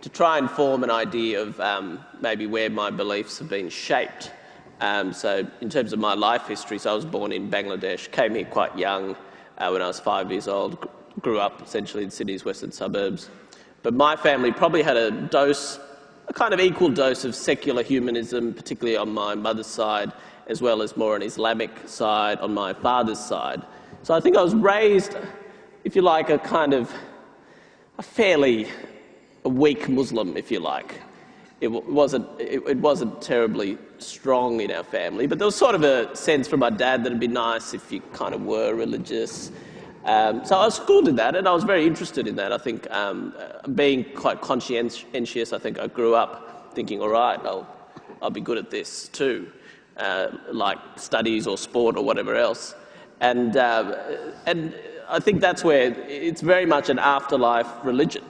to try and form an idea of maybe where my beliefs have been shaped. So in terms of my life history, so I was born in Bangladesh, came here quite young when I was 5 years old, grew up essentially in Sydney's western suburbs. But my family probably had a kind of equal dose of secular humanism, particularly on my mother's side, as well as more an Islamic side on my father's side. So I think I was raised, if you like, a fairly weak Muslim, if you like. It wasn't terribly strong in our family, but there was sort of a sense from my dad that it'd be nice if you kind of were religious. So I was schooled in that, and I was very interested in that. I think being quite conscientious, I think I grew up thinking, all right, I'll be good at this too, like studies or sport or whatever else. And I think that's where it's very much an afterlife religion.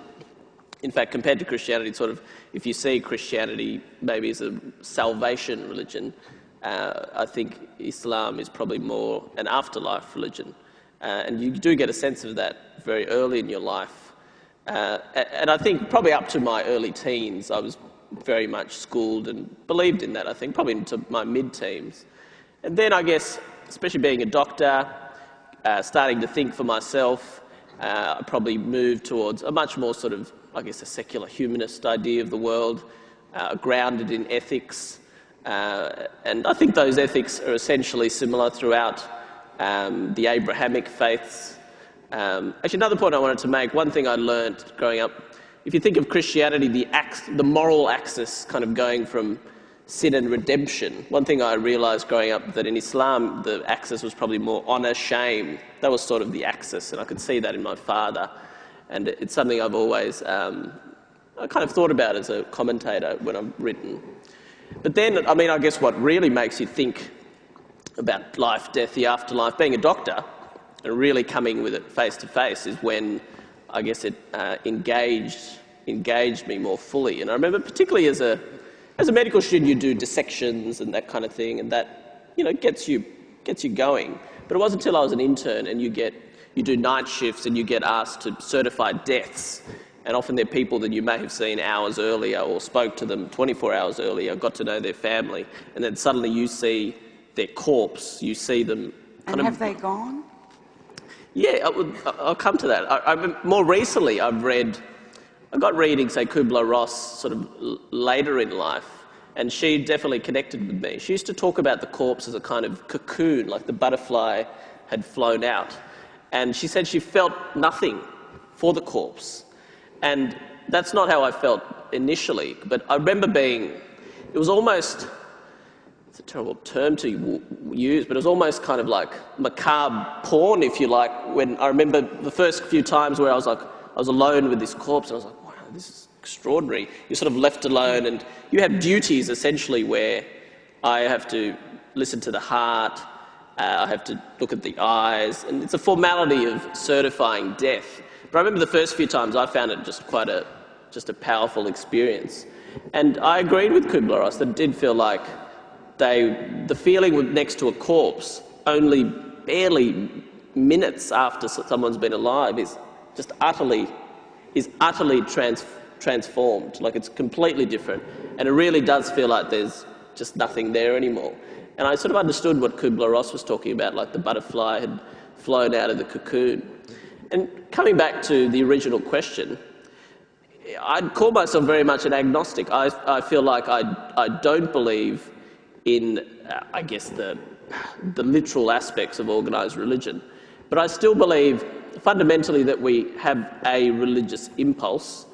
In fact, compared to Christianity, sort of, if you see Christianity maybe as a salvation religion, I think Islam is probably more an afterlife religion. And you do get a sense of that very early in your life. And I think probably up to my early teens, I was very much schooled and believed in that, I think, probably into my mid-teens. And then I guess, especially being a doctor, starting to think for myself, I probably moved towards a much more sort of, I guess, a secular humanist idea of the world, grounded in ethics. And I think those ethics are essentially similar throughout the Abrahamic faiths. Actually, another point I wanted to make, one thing I learned growing up, if you think of Christianity, the moral axis kind of going from sin and redemption, one thing I realised growing up that in Islam the axis was probably more honour, shame. That was sort of the axis, and I could see that in my father. And it's something I've always I kind of thought about as a commentator when I've written. But then, I mean, I guess what really makes you think about life, death, the afterlife, being a doctor, and really coming with it face to face is when I guess it engaged me more fully. And I remember particularly as a medical student, you do dissections and that kind of thing, and that, you know, gets you going. But it wasn't until I was an intern and you do night shifts and you get asked to certify deaths, and often they're people that you may have seen hours earlier or spoke to them 24 hours earlier, got to know their family, and then suddenly you see their corpse, you see them. And have they gone? Yeah, I'll come to that. More recently, I got reading, say, Kubler-Ross sort of later in life, and she definitely connected with me. She used to talk about the corpse as a kind of cocoon, like the butterfly had flown out. And she said she felt nothing for the corpse. And that's not how I felt initially, but I remember it was almost, it's a terrible term to use, but it was almost kind of like macabre porn, if you like, when I remember the first few times where I was alone with this corpse, and I was like, wow, this is extraordinary. You're sort of left alone, and you have duties essentially where I have to listen to the heart, I have to look at the eyes, and it's a formality of certifying death. But I remember the first few times I found it just quite a powerful experience. And I agreed with Kubler-Ross that it did feel like the feeling next to a corpse only barely minutes after someone's been alive is utterly transformed. Like, it's completely different. And it really does feel like there's just nothing there anymore. And I sort of understood what Kubler-Ross was talking about, like the butterfly had flown out of the cocoon. And coming back to the original question, I'd call myself very much an agnostic. I feel like I don't believe in, I guess, the literal aspects of organised religion. But I still believe fundamentally that we have a religious impulse,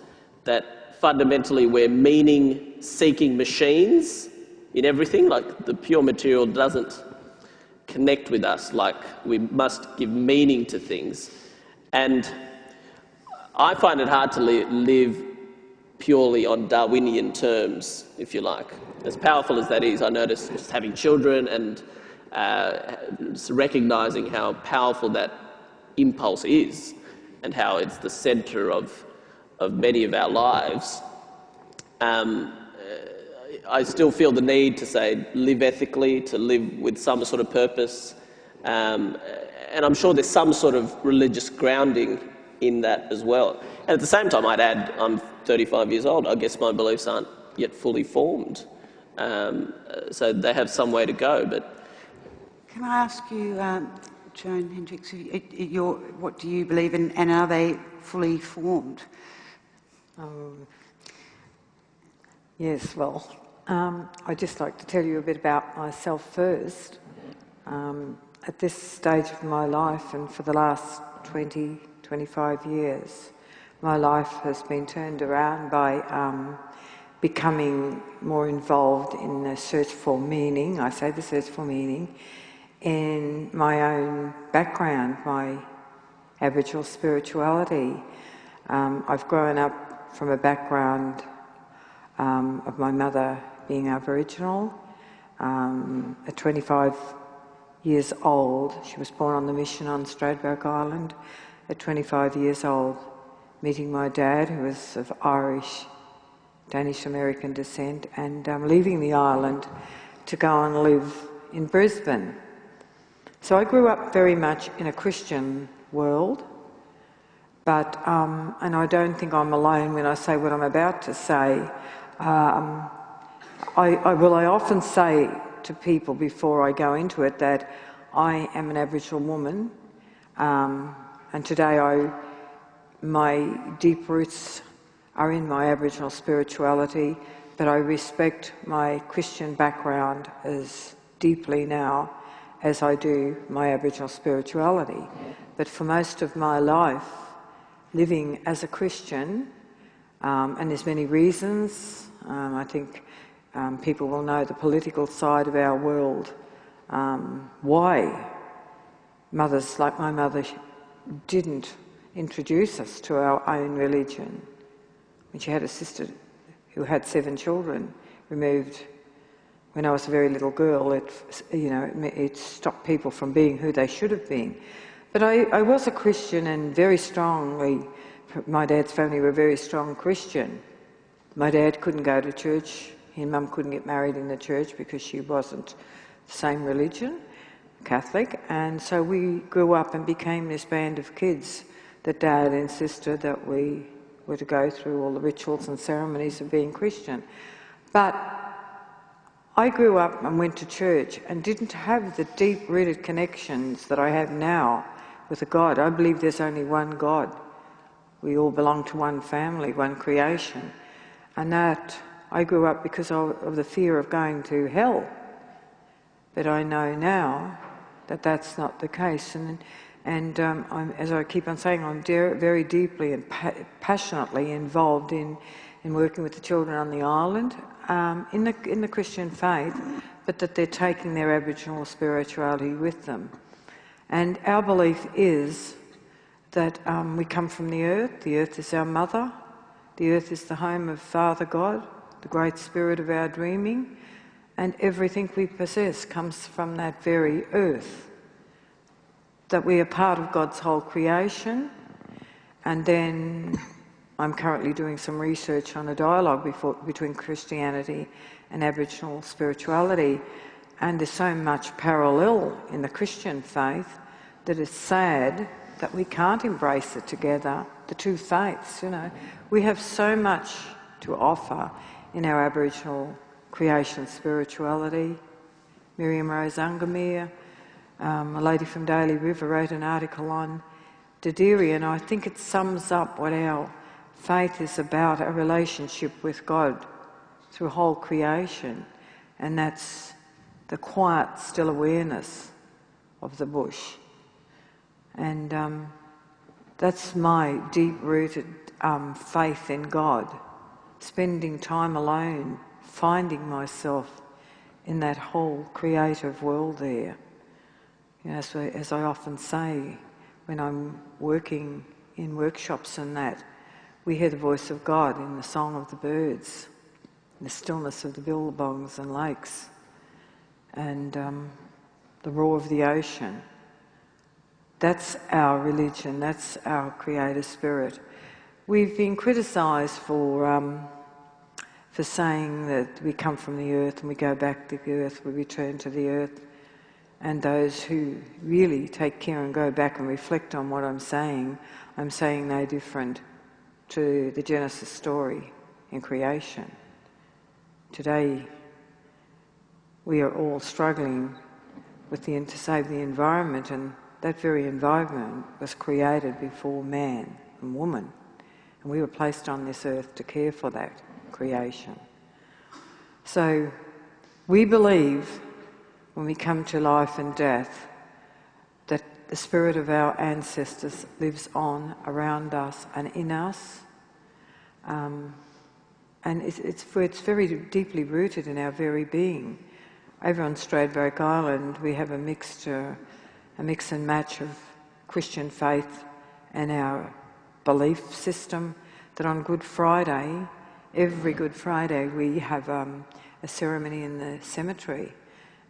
that fundamentally we're meaning-seeking machines in everything. Like, the pure material doesn't connect with us, like we must give meaning to things. And I find it hard to live purely on Darwinian terms, if you like. As powerful as that is, I notice just having children and recognising how powerful that impulse is and how it's the centre of many of our lives. I still feel the need to, say, live ethically, to live with some sort of purpose. And I'm sure there's some sort of religious grounding in that as well. And at the same time, I'd add, I'm 35 years old. I guess my beliefs aren't yet fully formed. So they have some way to go. But can I ask you, Joan Hendricks, what do you believe in, and are they fully formed? Yes, well, I'd just like to tell you a bit about myself first. At this stage of my life, and for the last 20, 25 years, my life has been turned around by becoming more involved in the search for meaning. I say the search for meaning in my own background, my Aboriginal spirituality. I've grown up from a background of my mother being Aboriginal. At 25 years old, she was born on the mission on Stradbroke Island. At 25 years old, meeting my dad, who was of Irish, Danish-American descent, and leaving the island to go and live in Brisbane. So I grew up very much in a Christian world, but, and I don't think I'm alone when I say what I'm about to say. I often say to people before I go into it that I am an Aboriginal woman, and today my deep roots are in my Aboriginal spirituality, but I respect my Christian background as deeply now as I do my Aboriginal spirituality. But for most of my life, living as a Christian, and there's many reasons. I think people will know the political side of our world, why mothers like my mother didn't introduce us to our own religion. When she had a sister who had 7 children removed when I was a very little girl, it stopped people from being who they should have been. But I was a Christian, and very strongly, my dad's family were very strong Christian. My dad couldn't go to church. He and Mum couldn't get married in the church because she wasn't the same religion, Catholic. And so we grew up and became this band of kids that Dad insisted that we were to go through all the rituals and ceremonies of being Christian. But I grew up and went to church and didn't have the deep-rooted connections that I have now with a God. I believe there's only one God. We all belong to one family, one creation. And that I grew up because of the fear of going to hell. But I know now that that's not the case. And as I keep on saying, I'm very deeply and passionately involved in working with the children on the island, in the Christian faith, but that they're taking their Aboriginal spirituality with them. And our belief is that we come from the earth is our mother, the earth is the home of Father God, the great spirit of our dreaming, and everything we possess comes from that very earth. That we are part of God's whole creation. And then I'm currently doing some research on a dialogue between Christianity and Aboriginal spirituality, and there's so much parallel in the Christian faith that it's sad that we can't embrace it together, the two faiths, We have so much to offer in our Aboriginal creation spirituality. Miriam Rose Ungamere, a lady from Daly River, wrote an article on Didiri, and I think it sums up what our faith is about, a relationship with God through whole creation, and that's the quiet, still awareness of the bush. And that's my deep-rooted faith in God, spending time alone, finding myself in that whole creative world there. As I often say, when I'm working in workshops and that, we hear the voice of God in the song of the birds, in the stillness of the billabongs and lakes, and the roar of the ocean. That's our religion, that's our creator spirit. We've been criticised for saying that we come from the earth and we go back to the earth, we return to the earth. And those who really take care and go back and reflect on what I'm saying no different. to the Genesis story in creation. Today, we are all struggling to save the environment, and that very environment was created before man and woman, and we were placed on this earth to care for that creation. So we believe when we come to life and death that the spirit of our ancestors lives on around us and in us, and it's very deeply rooted in our very being. Over on Stradbroke Island, we have a mix and match of Christian faith and our belief system, that on Good Friday, every Good Friday, we have a ceremony in the cemetery,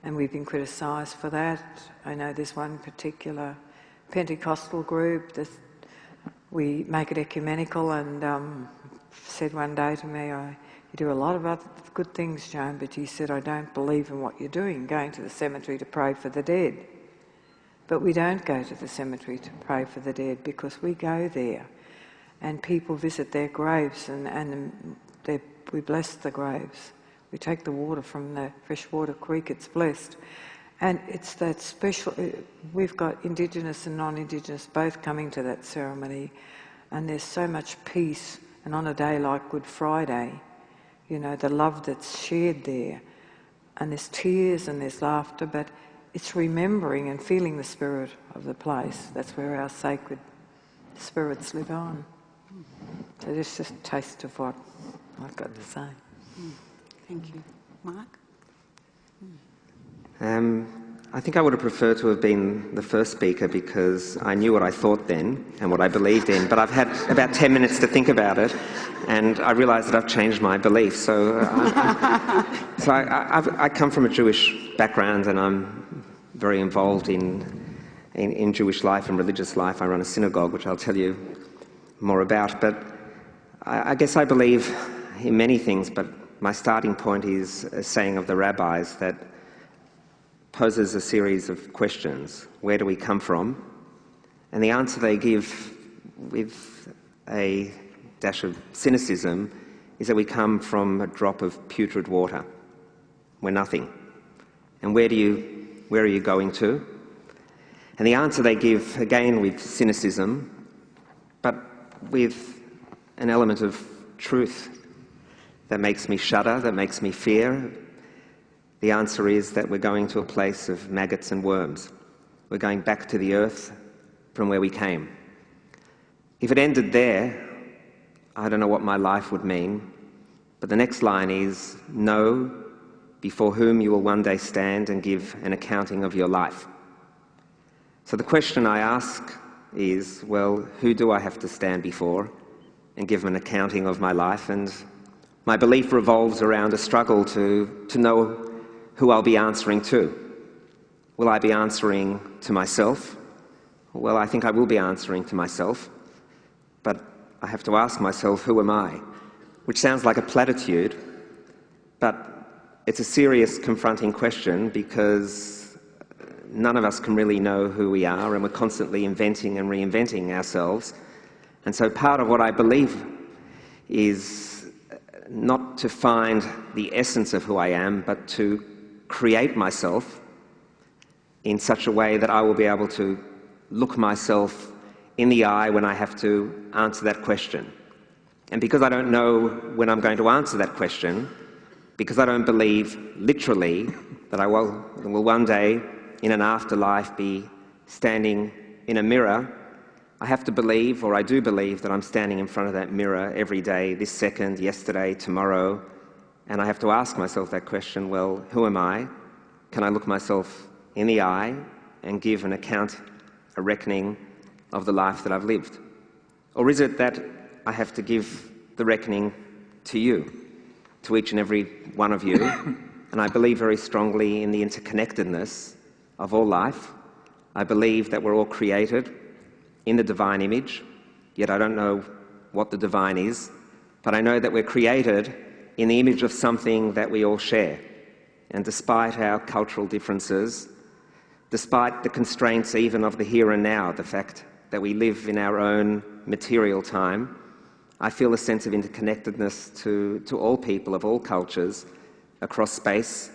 and we've been criticised for that. I know there's one particular Pentecostal group that we make it ecumenical, and said one day to me, "You do a lot of other good things, Joan, but you said, I don't believe in what you're doing, going to the cemetery to pray for the dead." But we don't go to the cemetery to pray for the dead, because we go there and people visit their graves, and we bless the graves. We take the water from the freshwater creek, it's blessed. And it's that special, we've got Indigenous and non-Indigenous both coming to that ceremony, and there's so much peace. And on a day like Good Friday, you know, the love that's shared there, and there's tears and there's laughter, but it's remembering and feeling the spirit of the place. That's where our sacred spirits live on. So this is just a taste of what I've got to say. Thank you. Mark? I think I would have preferred to have been the first speaker, because I knew what I thought then and what I believed in, but I've had about 10 minutes to think about it, and I realised that I've changed my beliefs. So, I come from a Jewish background, and I'm very involved in Jewish life and religious life. I run a synagogue, which I'll tell you more about, but I guess I believe in many things, but my starting point is a saying of the rabbis that poses a series of questions. Where do we come from? And the answer they give, with a dash of cynicism, is that we come from a drop of putrid water. We're nothing. And where are you going to? And the answer they give, again with cynicism, but with an element of truth that makes me shudder, that makes me fear. The answer is that we're going to a place of maggots and worms. We're going back to the earth from where we came. If it ended there, I don't know what my life would mean, but the next line is, "Know before whom you will one day stand and give an accounting of your life." So the question I ask is, well, who do I have to stand before and give an accounting of my life? And my belief revolves around a struggle to know who I'll be answering to. Will I be answering to myself? Well, I think I will be answering to myself, but I have to ask myself, who am I? Which sounds like a platitude, but it's a serious, confronting question, because none of us can really know who we are, and we're constantly inventing and reinventing ourselves. And so part of what I believe is not to find the essence of who I am, but to create myself in such a way that I will be able to look myself in the eye when I have to answer that question. And because I don't know when I'm going to answer that question, because I don't believe literally that I will one day in an afterlife be standing in a mirror, I have to believe, or I do believe, that I'm standing in front of that mirror every day, this second, yesterday, tomorrow. And I have to ask myself that question, well, who am I? Can I look myself in the eye and give an account, a reckoning of the life that I've lived? Or is it that I have to give the reckoning to you, to each and every one of you? And I believe very strongly in the interconnectedness of all life. I believe that we're all created in the divine image, yet I don't know what the divine is, but I know that we're created in the image of something that we all share. And despite our cultural differences, despite the constraints even of the here and now, the fact that we live in our own material time, I feel a sense of interconnectedness to all people of all cultures across space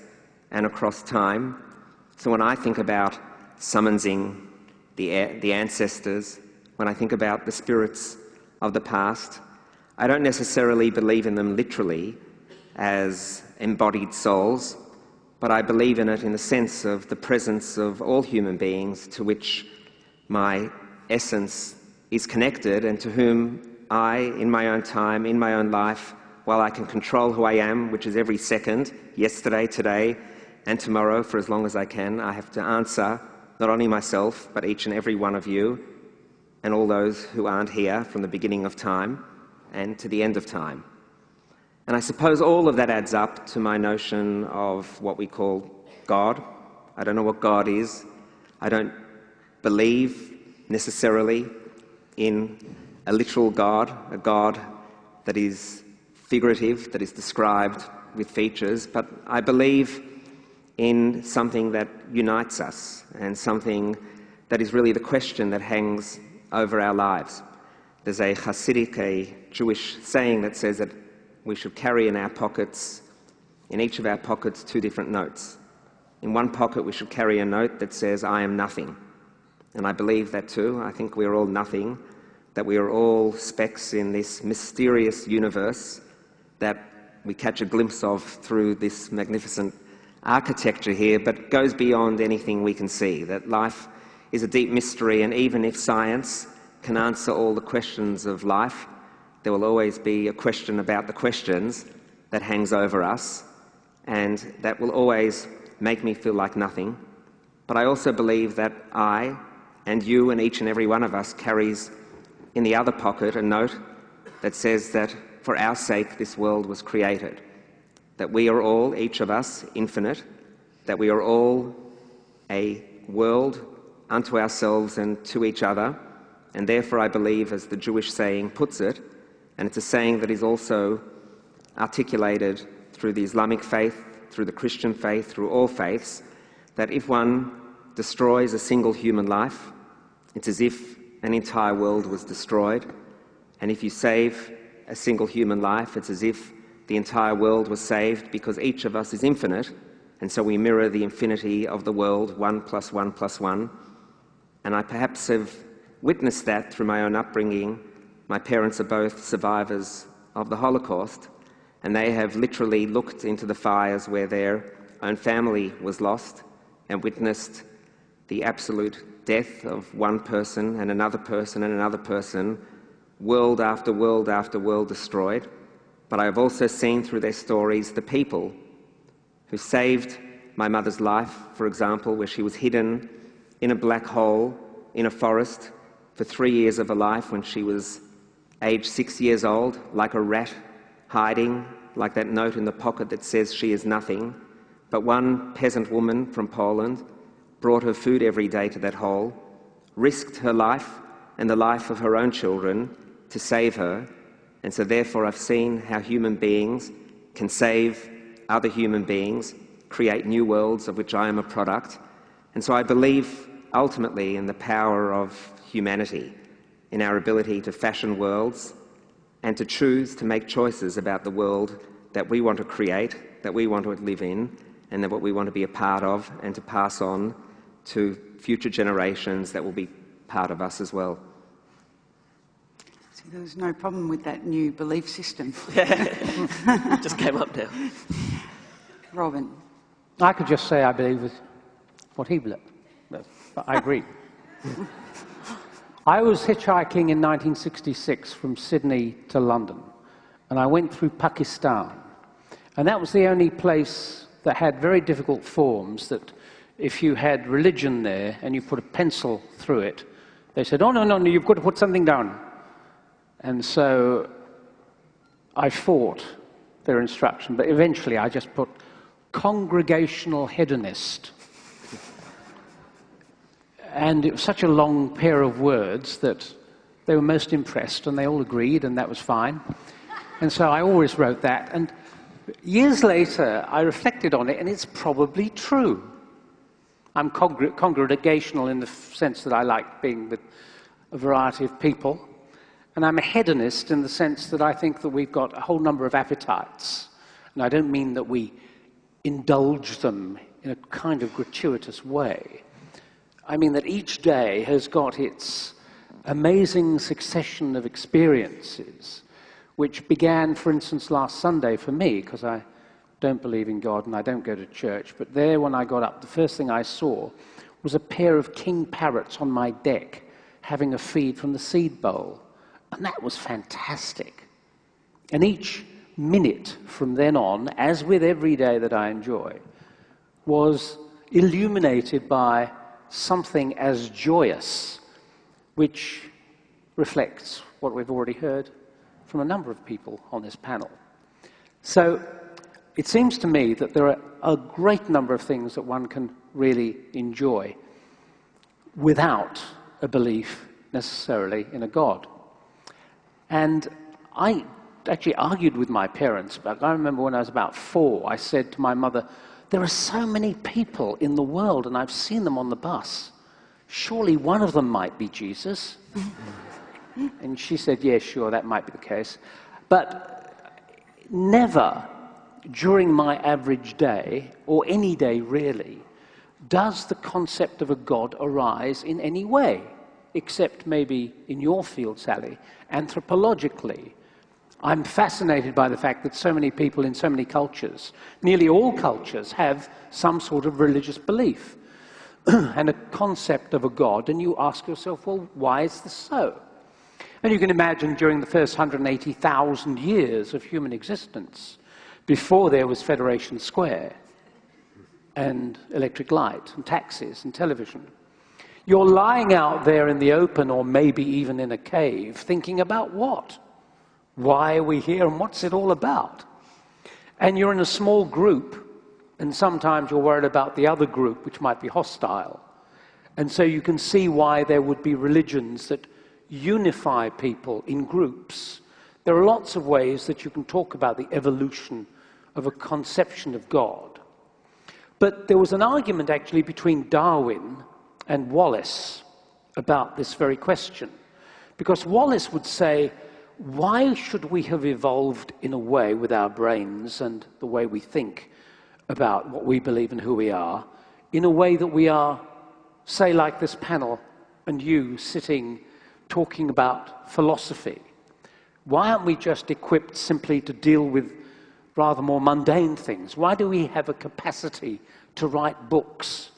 and across time. So when I think about summoning the ancestors, when I think about the spirits of the past, I don't necessarily believe in them literally as embodied souls, but I believe in it in the sense of the presence of all human beings to which my essence is connected and to whom I, in my own time, in my own life, while I can control who I am, which is every second, yesterday, today, and tomorrow, for as long as I can, I have to answer not only myself, but each and every one of you, and all those who aren't here from the beginning of time and to the end of time. And I suppose all of that adds up to my notion of what we call God. I don't know what God is. I don't believe necessarily in a literal God, a God that is figurative, that is described with features, but I believe in something that unites us and something that is really the question that hangs over our lives. There's a Hasidic, a Jewish saying that says that we should carry in our pockets, in each of our pockets, two different notes. In one pocket we should carry a note that says, I am nothing. And I believe that too. I think we are all nothing, that we are all specks in this mysterious universe that we catch a glimpse of through this magnificent architecture here, but goes beyond anything we can see, that life is a deep mystery, and even if science can answer all the questions of life, there will always be a question about the questions that hangs over us, and that will always make me feel like nothing. But I also believe that I and you and each and every one of us carries in the other pocket a note that says that for our sake this world was created, that we are all, each of us, infinite, that we are all a world unto ourselves and to each other, and therefore I believe, as the Jewish saying puts it, and it's a saying that is also articulated through the Islamic faith, through the Christian faith, through all faiths, that if one destroys a single human life, it's as if an entire world was destroyed. And if you save a single human life, it's as if the entire world was saved, because each of us is infinite, and so we mirror the infinity of the world, 1 + 1 + 1. And I perhaps have witnessed that through my own upbringing. My parents are both survivors of the Holocaust, and they have literally looked into the fires where their own family was lost and witnessed the absolute death of one person and another person and another person, world after world after world destroyed. But I have also seen through their stories the people who saved my mother's life, for example, where she was hidden in a black hole in a forest for 3 years of her life when she was aged 6 years old, like a rat hiding, like that note in the pocket that says she is nothing. But one peasant woman from Poland brought her food every day to that hole, risked her life and the life of her own children to save her. And so therefore I've seen how human beings can save other human beings, create new worlds of which I am a product. And so I believe ultimately in the power of humanity, in our ability to fashion worlds and to choose to make choices about the world that we want to create, that we want to live in, and that what we want to be a part of and to pass on to future generations that will be part of us as well. So there was no problem with that new belief system. It just came up now. Robin. I could just say I believe with what he believed, but I agree. I was hitchhiking in 1966 from Sydney to London, and I went through Pakistan, and that was the only place that had very difficult forms that if you had religion there and you put a pencil through it, they said, oh, no, you've got to put something down. And so I fought their instruction, but eventually I just put congregational hedonist. And it was such a long pair of words that they were most impressed, and they all agreed, and that was fine. And so I always wrote that. And years later, I reflected on it, and it's probably true. I'm congregational in the sense that I like being with a variety of people. And I'm a hedonist in the sense that I think that we've got a whole number of appetites. And I don't mean that we indulge them in a kind of gratuitous way. I mean that each day has got its amazing succession of experiences, which began, for instance, last Sunday for me, because I don't believe in God and I don't go to church. But there, when I got up, the first thing I saw was a pair of king parrots on my deck having a feed from the seed bowl. And that was fantastic. And each minute from then on, as with every day that I enjoy, was illuminated by something as joyous, which reflects what we've already heard from a number of people on this panel. So it seems to me that there are a great number of things that one can really enjoy without a belief necessarily in a God. And I actually argued with my parents. But I remember when I was about 4, I said to my mother, there are so many people in the world and I've seen them on the bus. Surely one of them might be Jesus. And she said, yeah, sure, that might be the case. But never during my average day, or any day really, does the concept of a God arise in any way, except maybe in your field, Sally, anthropologically. I'm fascinated by the fact that so many people in so many cultures, nearly all cultures, have some sort of religious belief and a concept of a God, and you ask yourself, well, why is this so? And you can imagine during the first 180,000 years of human existence, before there was Federation Square and electric light and taxis and television, you're lying out there in the open or maybe even in a cave thinking about what? Why are we here and what's it all about? And you're in a small group and sometimes you're worried about the other group which might be hostile. And so you can see why there would be religions that unify people in groups. There are lots of ways that you can talk about the evolution of a conception of God. But there was an argument actually between Darwin and Wallace about this very question. Because Wallace would say, why should we have evolved in a way with our brains and the way we think about what we believe and who we are, in a way that we are, say, like this panel and you sitting talking about philosophy? Why aren't we just equipped simply to deal with rather more mundane things? Why do we have a capacity to write books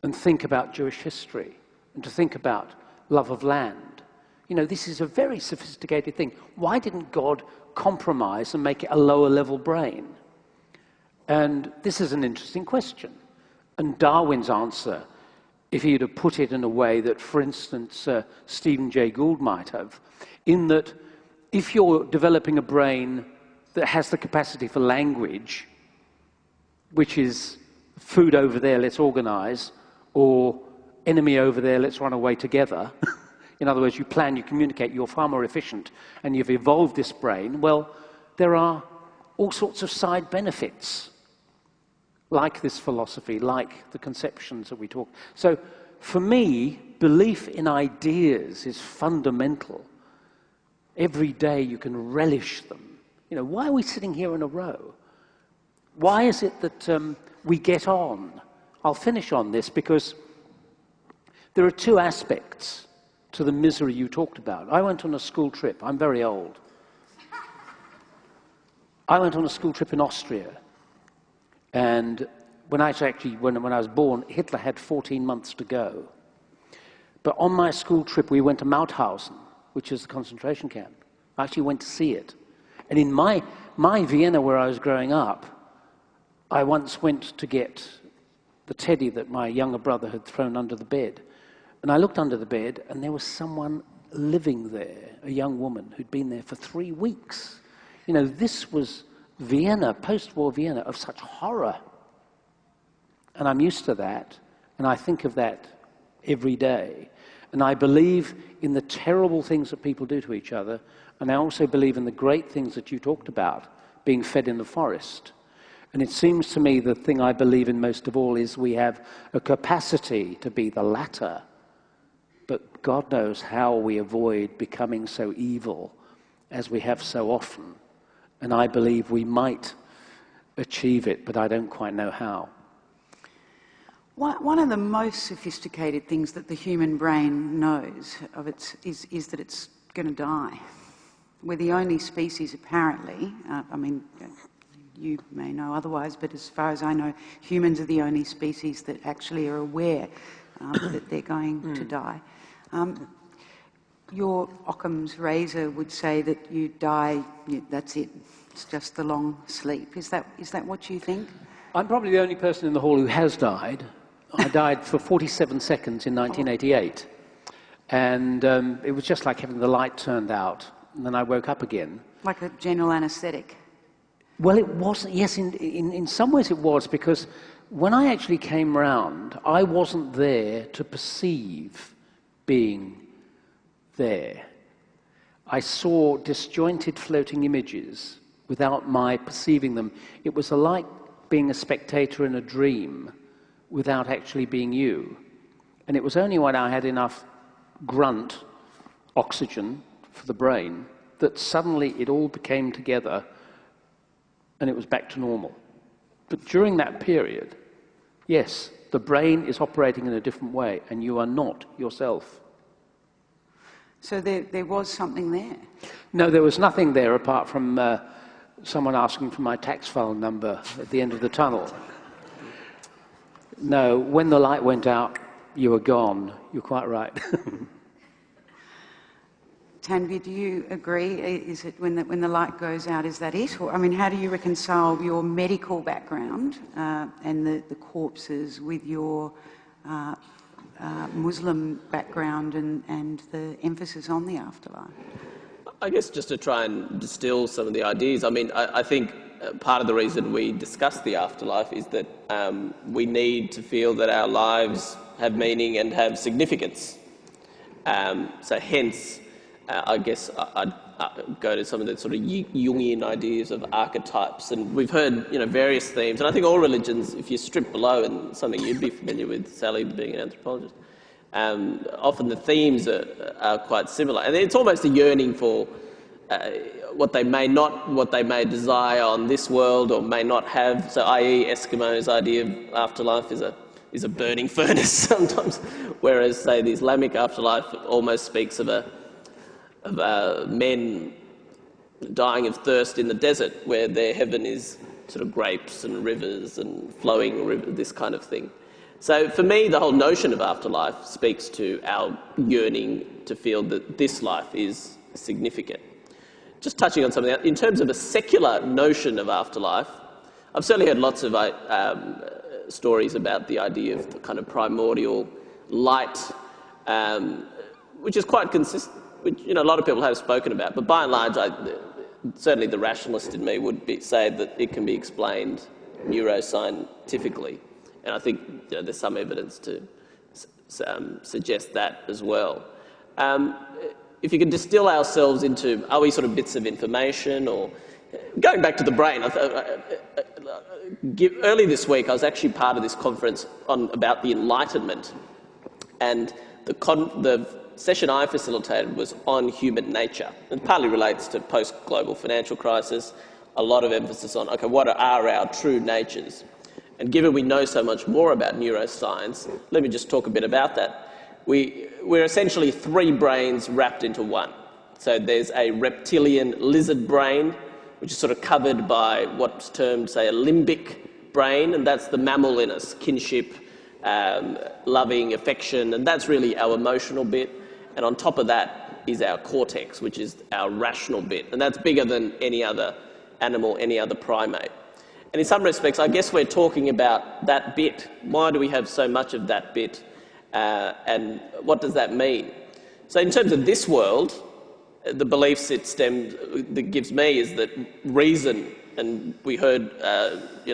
and think about Jewish history and to think about love of land? You know, this is a very sophisticated thing. Why didn't God compromise and make it a lower level brain? And this is an interesting question. And Darwin's answer, if he'd have put it in a way that, for instance, Stephen Jay Gould might have, in that if you're developing a brain that has the capacity for language, which is food over there, let's organize, or enemy over there, let's run away together. In other words, you plan, you communicate, you're far more efficient, and you've evolved this brain. Well, there are all sorts of side benefits, like this philosophy, like the conceptions that we talk. So, for me, belief in ideas is fundamental. Every day you can relish them. You know, why are we sitting here in a row? Why is it that we get on? I'll finish on this because there are two aspects to the misery you talked about. I went on a school trip. I'm very old. I went on a school trip in Austria. And when I was born, Hitler had 14 months to go. But on my school trip, we went to Mauthausen, which is the concentration camp. I actually went to see it. And in my Vienna, where I was growing up, I once went to get the teddy that my younger brother had thrown under the bed. And I looked under the bed, and there was someone living there, a young woman who'd been there for 3 weeks. You know, this was Vienna, post-war Vienna, of such horror. And I'm used to that, and I think of that every day. And I believe in the terrible things that people do to each other, and I also believe in the great things that you talked about, being fed in the forest. And it seems to me the thing I believe in most of all is we have a capacity to be the latter but God knows how we avoid becoming so evil as we have so often. And I believe we might achieve it, but I don't quite know how. One of the most sophisticated things that the human brain knows of is that it's going to die. We're the only species, apparently, I mean, you may know otherwise, but as far as I know, humans are the only species that actually are aware that they're going to die. Your Occam's razor would say that you die, that's it, it's just the long sleep. Is that what you think? I'm probably the only person in the hall who has died. I died for 47 seconds in 1988. And it was just like having the light turned out. And then I woke up again. Like a general anaesthetic? Well, it wasn't. Yes, in some ways it was, because when I actually came round, I wasn't there to perceive being there. I saw disjointed floating images without my perceiving them. It was like being a spectator in a dream without actually being you. And it was only when I had enough grunt oxygen for the brain that suddenly it all became together and it was back to normal. But during that period, yes, the brain is operating in a different way and you are not yourself. So there was something there? No, there was nothing there apart from someone asking for my tax file number at the end of the tunnel. No, when the light went out, you were gone. You're quite right. Tanvi, do you agree? Is it when the light goes out, is that it? Or, I mean, how do you reconcile your medical background and the corpses with your Muslim background and the emphasis on the afterlife? I guess just to try and distill some of the ideas, I mean, I think part of the reason we discuss the afterlife is that we need to feel that our lives have meaning and have significance. So hence, I guess I'd go to some of the sort of Jungian ideas of archetypes, and we've heard various themes, and I think all religions, if you strip below, and something you'd be familiar with, Sally, being an anthropologist, often the themes are quite similar, and it's almost a yearning for what they may desire on this world or may not have. So, i.e., Eskimos' idea of afterlife is a burning furnace sometimes, whereas, say, the Islamic afterlife almost speaks of men dying of thirst in the desert, where their heaven is sort of grapes and rivers and flowing rivers, this kind of thing. So for me, the whole notion of afterlife speaks to our yearning to feel that this life is significant. Just touching on something else, in terms of a secular notion of afterlife, I've certainly heard lots of stories about the idea of the kind of primordial light, which is quite consistent, which a lot of people have spoken about. But by and large, certainly the rationalist in me would say that it can be explained neuroscientifically. And I think there's some evidence to suggest that as well. If you could distill ourselves into, are we sort of bits of information, or going back to the brain, early this week I was actually part of this conference about the Enlightenment, and the session I facilitated was on human nature. It partly relates to post-global financial crisis, a lot of emphasis on, okay, what are our true natures? And given we know so much more about neuroscience, let me just talk a bit about that. We're essentially three brains wrapped into one. So there's a reptilian lizard brain, which is sort of covered by what's termed, say, a limbic brain, and that's the mammal in us, kinship, loving, affection, and that's really our emotional bit. And on top of that is our cortex, which is our rational bit, and that's bigger than any other animal, any other primate. And in some respects, I guess we're talking about that bit. Why do we have so much of that bit? And what does that mean? So in terms of this world, the beliefs that gives me is that reason, and we heard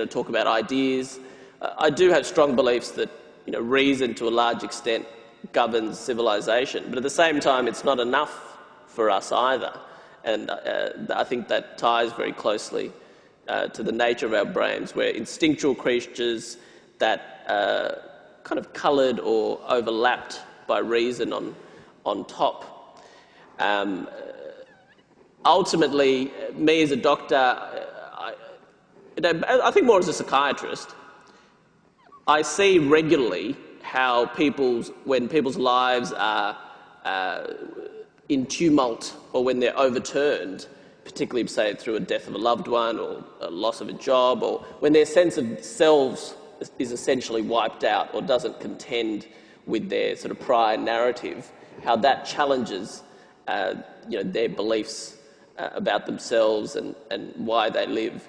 talk about ideas. I do have strong beliefs that reason to a large extent governs civilization, but at the same time it's not enough for us either. And I think that ties very closely to the nature of our brains. We're instinctual creatures that are kind of coloured or overlapped by reason on on top. Ultimately, me as a doctor, I think more as a psychiatrist, I see regularly how when people's lives are in tumult or when they're overturned, particularly say through a death of a loved one or a loss of a job, or when their sense of selves is essentially wiped out or doesn't contend with their sort of prior narrative, how that challenges their beliefs about themselves and why they live.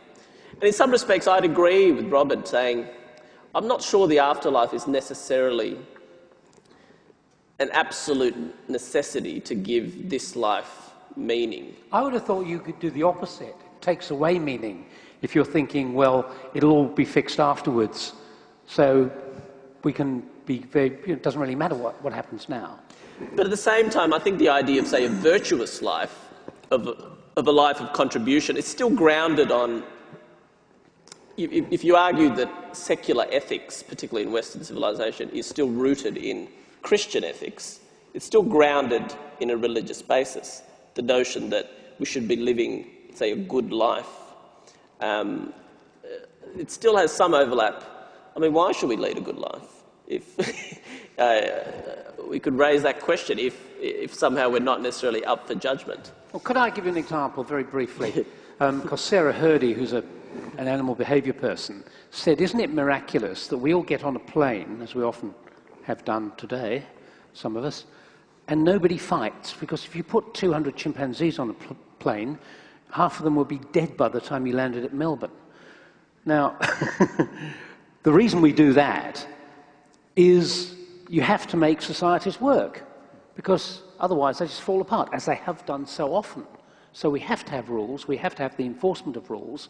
And in some respects, I'd agree with Robert saying, I'm not sure the afterlife is necessarily an absolute necessity to give this life meaning. I would have thought you could do the opposite. It takes away meaning if you're thinking, well, it'll all be fixed afterwards, so we can be very, it doesn't really matter what happens now. But at the same time, I think the idea of, say, a virtuous life, of a life of contribution, is still grounded on, if you argue that secular ethics, particularly in Western civilization, is still rooted in Christian ethics, it's still grounded in a religious basis. The notion that we should be living, say, a good life. It still has some overlap. I mean, why should we lead a good life? If we could raise that question if somehow we're not necessarily up for judgment. Well, could I give you an example very briefly? Because Sarah Hurdy, who's an animal behaviour person, said, isn't it miraculous that we all get on a plane, as we often have done today, some of us, and nobody fights? Because if you put 200 chimpanzees on a plane, half of them would be dead by the time you landed at Melbourne. Now, the reason we do that is you have to make societies work, because otherwise they just fall apart, as they have done so often. So we have to have rules, we have to have the enforcement of rules,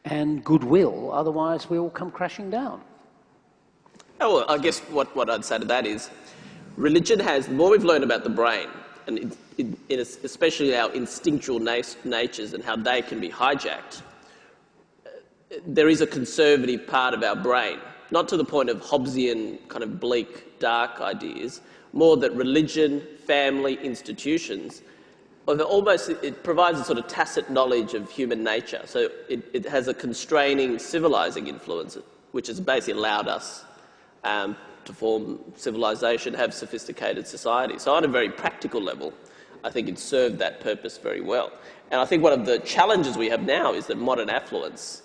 and goodwill, otherwise we all come crashing down. Oh, well, I guess what I'd say to that is, religion has, the more we've learned about the brain, and especially our instinctual natures and how they can be hijacked, there is a conservative part of our brain, not to the point of Hobbesian kind of bleak, dark ideas, more that religion, family, institutions, it provides a sort of tacit knowledge of human nature. So it has a constraining, civilizing influence, which has basically allowed us to form civilization, have sophisticated society. So on a very practical level, I think it served that purpose very well. And I think one of the challenges we have now is that modern affluence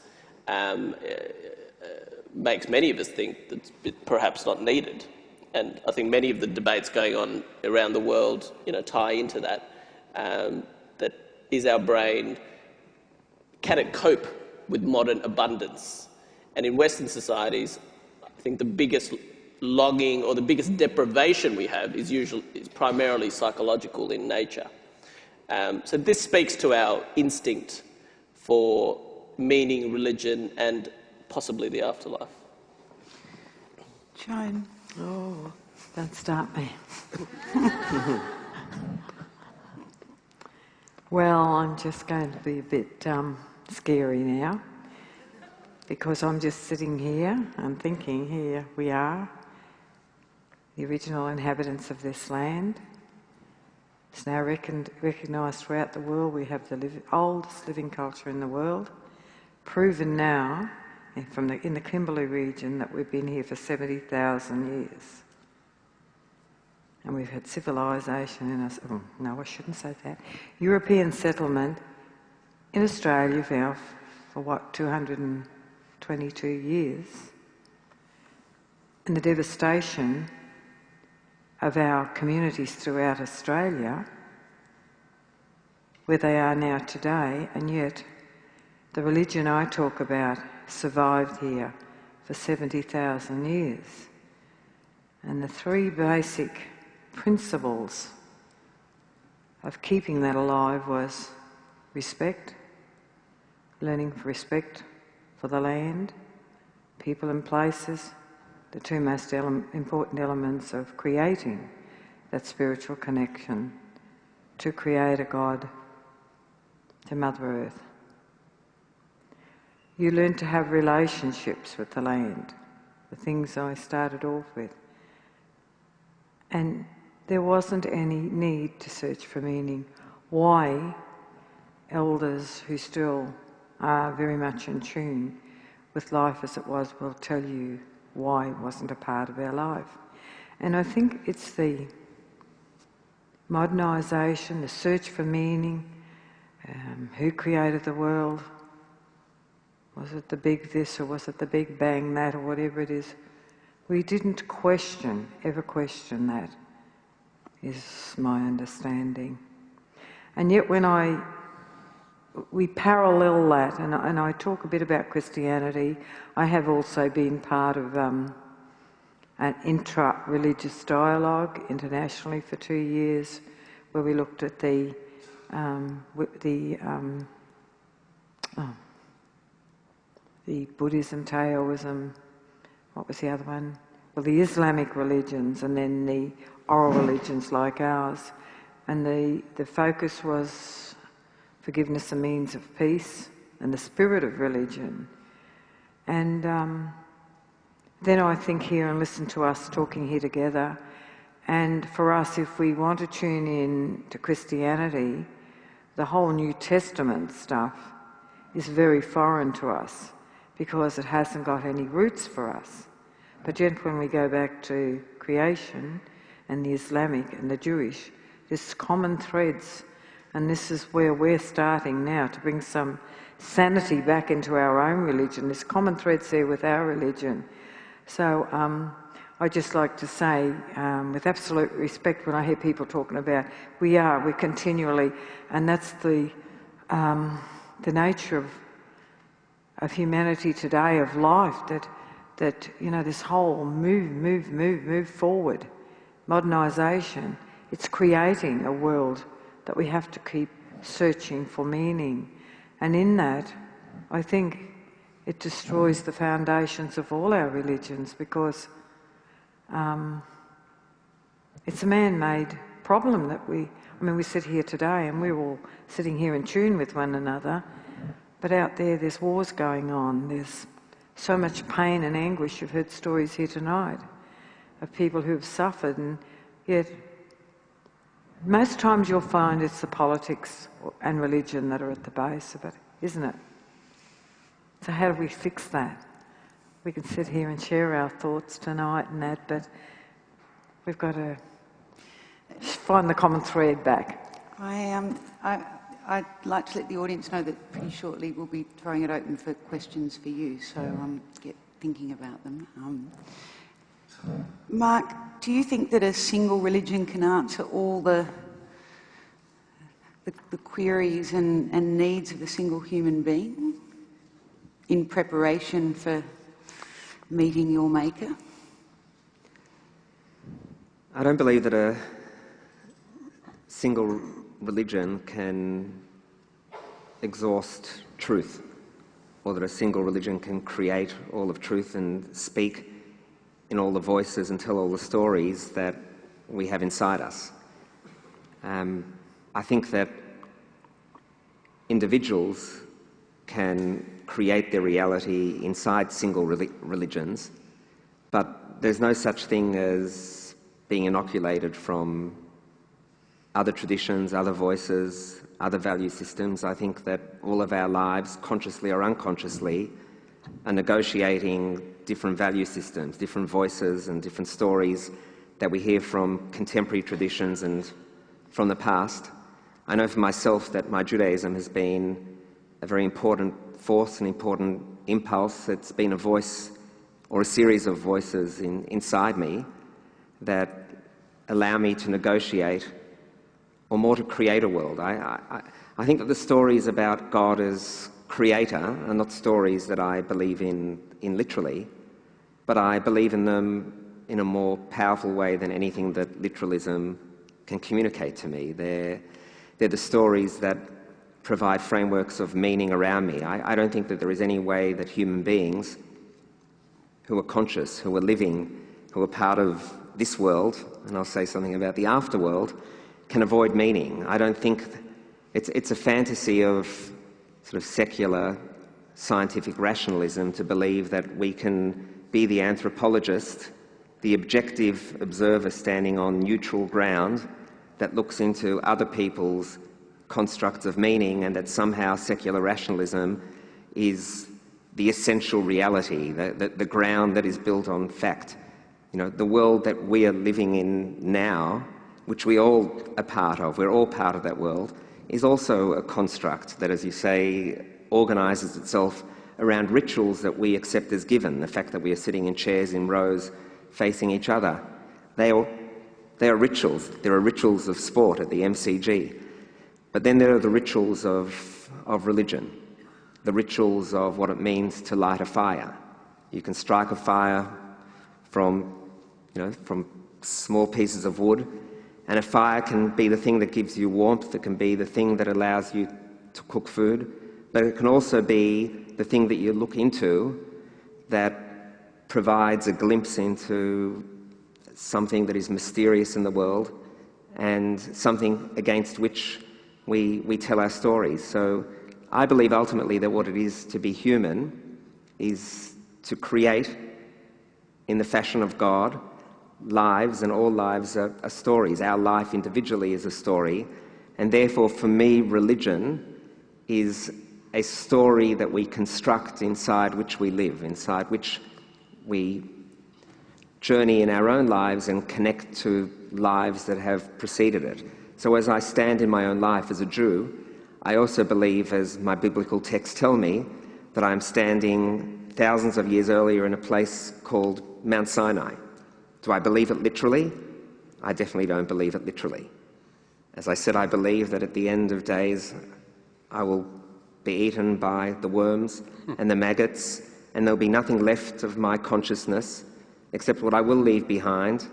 makes many of us think that it's perhaps not needed. And I think many of the debates going on around the world, tie into that. That is our brain, can it cope with modern abundance? And in Western societies, I think the biggest longing or the biggest deprivation we have is primarily psychological in nature. So this speaks to our instinct for meaning, religion, and possibly the afterlife. Joan. Oh, don't start me. Well, I'm just going to be a bit scary now, because I'm just sitting here and thinking, here we are, the original inhabitants of this land. It's now recognised throughout the world. We have the oldest living culture in the world, proven now in the Kimberley region that we've been here for 70,000 years. And we've had civilisation in us. Oh, no, I shouldn't say that. European settlement in Australia now for 222 years. And the devastation of our communities throughout Australia, where they are now today, and yet the religion I talk about survived here for 70,000 years. And the three basic principles of keeping that alive was respect, learning respect for the land, people and places, the two most important elements of creating that spiritual connection to Creator God, to Mother Earth. You learn to have relationships with the land, the things I started off with. And there wasn't any need to search for meaning. Why? Elders who still are very much in tune with life as it was will tell you why it wasn't a part of our life. And I think it's the modernisation, the search for meaning, who created the world? Was it the big this or was it the big bang that or whatever it is? We didn't ever question that, is my understanding. And yet when we parallel that, and I talk a bit about Christianity. I have also been part of an intra-religious dialogue internationally for 2 years, where we looked at the Buddhism, Taoism, what was the other one? Well, the Islamic religions, and then the oral religions like ours. And the focus was forgiveness a means of peace, and the spirit of religion. And then I think here and listen to us talking here together, and for us, if we want to tune in to Christianity, the whole New Testament stuff is very foreign to us because it hasn't got any roots for us. But yet when we go back to creation and the Islamic and the Jewish, there's common threads. And this is where we're starting now to bring some sanity back into our own religion. There's common threads there with our religion. So I just like to say, with absolute respect, when I hear people talking about we're continually, and that's the nature of humanity today, of life, that you know, this whole move forward, modernisation, it's creating a world that we have to keep searching for meaning. And in that, I think it destroys the foundations of all our religions, because it's a man-made problem that we sit here today and we're all sitting here in tune with one another, but out there's wars going on, there's so much pain and anguish. You've heard stories here tonight of people who have suffered, and yet most times you'll find it's the politics and religion that are at the base of it, isn't it? So how do we fix that? We can sit here and share our thoughts tonight and that, but we've got to find the common thread back. I'd like to let the audience know that pretty shortly we'll be throwing it open for questions for you, so get thinking about them. Mark, do you think that a single religion can answer all the queries and needs of a single human being in preparation for meeting your Maker? I don't believe that a single religion can exhaust truth, or that a single religion can create all of truth and speak in all the voices and tell all the stories that we have inside us. I think that individuals can create their reality inside single religions, but there's no such thing as being inoculated from other traditions, other voices, other value systems. I think that all of our lives, consciously or unconsciously, are negotiating different value systems, different voices and different stories that we hear from contemporary traditions and from the past. I know for myself that my Judaism has been a very important force, an important impulse. It's been a voice or a series of voices inside me that allow me to negotiate, or more to create a world. I think that the stories about God as creator are not stories that I believe in literally, but I believe in them in a more powerful way than anything that literalism can communicate to me. They're the stories that provide frameworks of meaning around me. I don't think that there is any way that human beings who are conscious, who are living, who are part of this world, and I'll say something about the afterworld, can avoid meaning. I don't think it's a fantasy of sort of secular scientific rationalism to believe that we can be the anthropologist, the objective observer standing on neutral ground that looks into other people's constructs of meaning, and that somehow secular rationalism is the essential reality, the ground that is built on fact. You know, the world that we are living in now, which we all are part of, we're all part of that world, is also a construct that, as you say, organises itself around rituals that we accept as given. The fact that we are sitting in chairs in rows facing each other. They are rituals. There are rituals of sport at the MCG. But then there are the rituals of religion, the rituals of what it means to light a fire. You can strike a fire from small pieces of wood, and a fire can be the thing that gives you warmth, it can be the thing that allows you to cook food, but it can also be the thing that you look into that provides a glimpse into something that is mysterious in the world and something against which we tell our stories. So I believe ultimately that what it is to be human is to create, in the fashion of God, lives, and all lives are stories. Our life individually is a story, and therefore for me religion is a story that we construct inside which we live, inside which we journey in our own lives and connect to lives that have preceded it. So as I stand in my own life as a Jew, I also believe, as my biblical texts tell me, that I'm standing thousands of years earlier in a place called Mount Sinai. Do I believe it literally? I definitely don't believe it literally. As I said, I believe that at the end of days I will be eaten by the worms and the maggots, and there'll be nothing left of my consciousness, except what I will leave behind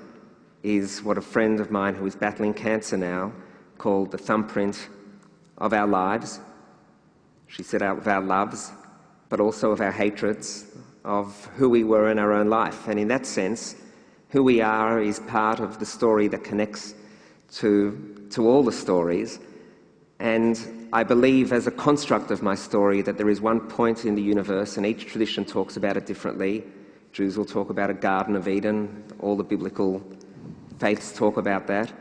is what a friend of mine who is battling cancer now called the thumbprint of our lives. She said of our loves, but also of our hatreds, of who we were in our own life. And in that sense, who we are is part of the story that connects to all the stories. And I believe, as a construct of my story, that there is one point in the universe, and each tradition talks about it differently. Jews will talk about a Garden of Eden, all the biblical faiths talk about that,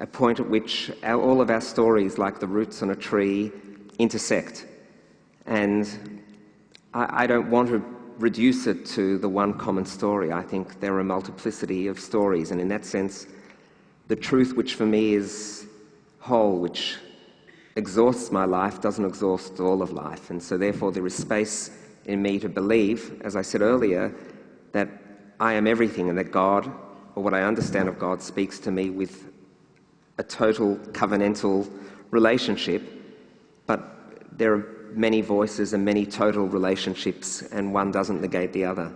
a point at which all of our stories, like the roots on a tree, intersect. And I don't want to reduce it to the one common story. I think there are a multiplicity of stories, and in that sense, the truth which for me is whole, which exhausts my life, doesn't exhaust all of life. And so therefore there is space in me to believe, as I said earlier, that I am everything, and that God, or what I understand of God, speaks to me with a total covenantal relationship. But there are many voices and many total relationships, and one doesn't negate the other.